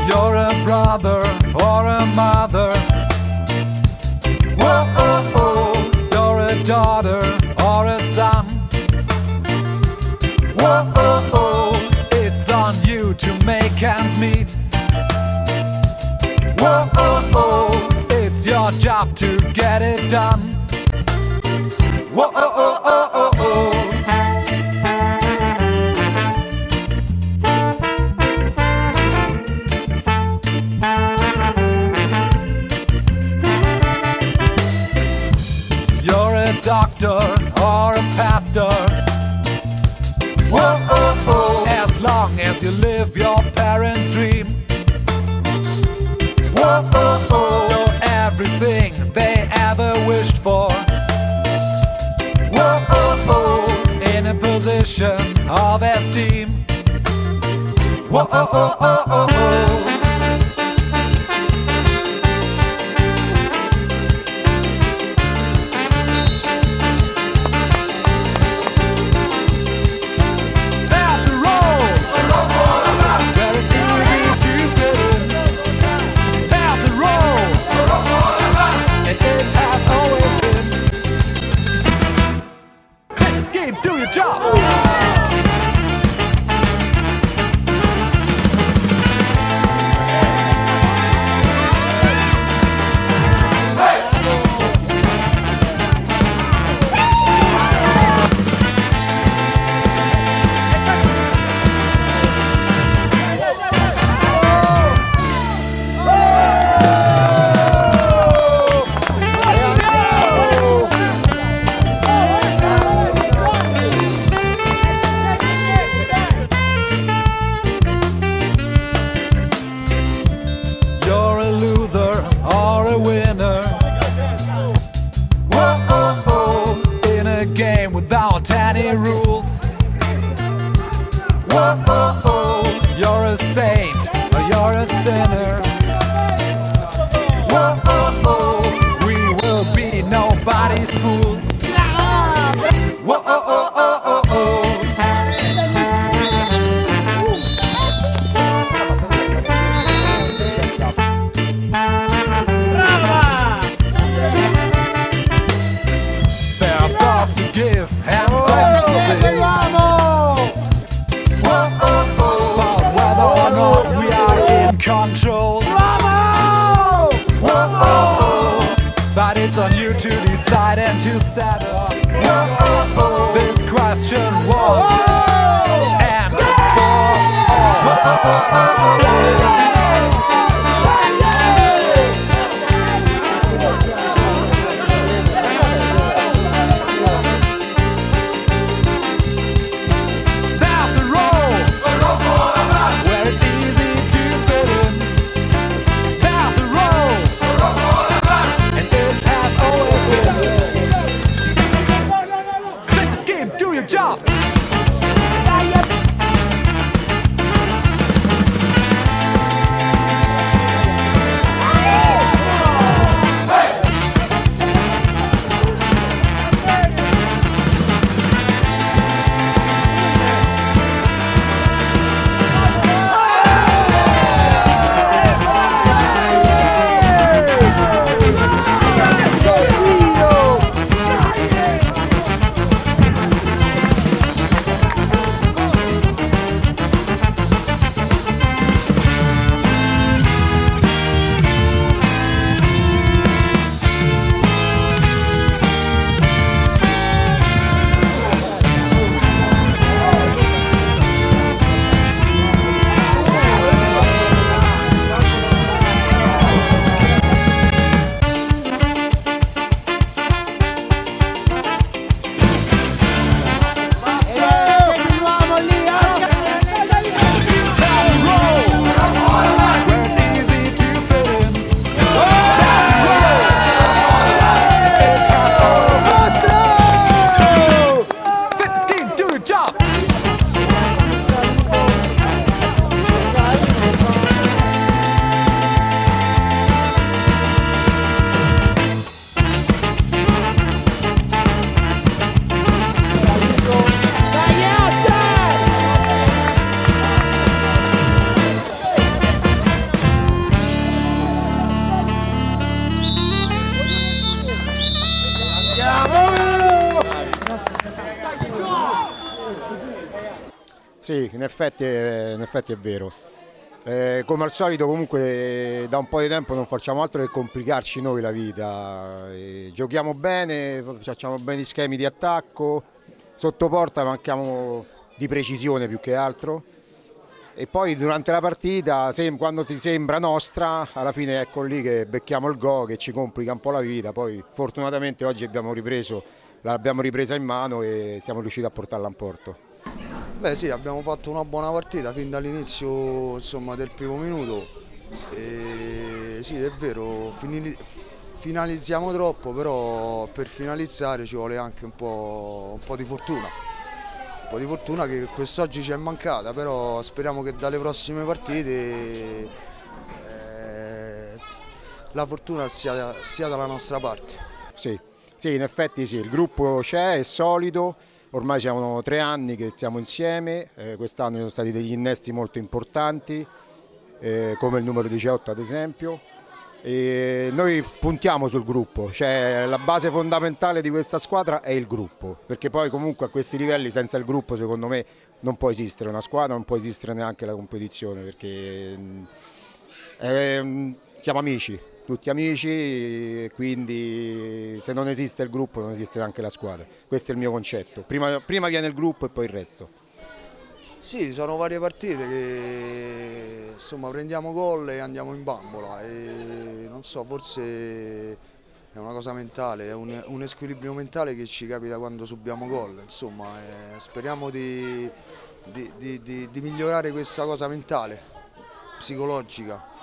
You're a brother or a mother. Whoa, oh, oh. You're a daughter or a son. Whoa, oh, oh. It's on you to make ends meet. Whoa, oh, oh. It's your job to get it done. Whoa, oh, oh, oh, oh, oh. You're a doctor or a pastor. Whoa, oh, oh. As long as you live your parents' dream. Whoa, oh, oh. You're everything they ever wished for. Whoa, oh, oh. In a position of esteem. Whoa, oh, oh, oh, oh, oh. Do your job! Or a winner. Whoa, oh, oh. In a game without any rules. Whoa, oh, oh. You're a saint or you're a sinner. Whoa, oh, oh. We will be nobody's fool. Whoa, oh, oh, oh, oh, oh. Give and songs to sing. Whoa, oh, oh. But whether or not we are in control. Whoa, oh, oh. But it's on you to decide and to settle. Whoa, oh, oh. This question once and for all. Whoa, oh, oh, oh, oh. Do your job! Sì, in effetti è vero. Come al solito comunque da un po' di tempo non facciamo altro che complicarci noi la vita. Giochiamo bene, facciamo bene gli schemi di attacco, sotto porta manchiamo di precisione più che altro. E poi durante la partita, quando ti sembra nostra, alla fine ecco lì che becchiamo il gol che ci complica un po' la vita. Poi fortunatamente oggi l'abbiamo ripresa in mano e siamo riusciti a portarla in porto. Beh sì, abbiamo fatto una buona partita fin dall'inizio insomma, del primo minuto. E sì, è vero, finalizziamo troppo, però per finalizzare ci vuole anche un po' di fortuna. Un po' di fortuna che quest'oggi ci è mancata, però speriamo che dalle prossime partite la fortuna sia dalla nostra parte. Sì, sì, in effetti sì, il gruppo c'è, è solido, ormai siamo 3 anni che siamo insieme, quest'anno ci sono stati degli innesti molto importanti, come il numero 18 ad esempio, e noi puntiamo sul gruppo, cioè la base fondamentale di questa squadra è il gruppo, perché poi comunque a questi livelli senza il gruppo secondo me non può esistere una squadra, non può esistere neanche la competizione, perché siamo amici, tutti amici, e quindi se non esiste il gruppo non esiste neanche la squadra. Questo è il mio concetto. Prima viene il gruppo e poi il resto. Sì, sono varie partite che insomma prendiamo gol e andiamo in bambola e non so, forse è una cosa mentale, è un squilibrio mentale che ci capita quando subiamo gol, insomma, speriamo di migliorare questa cosa mentale, psicologica.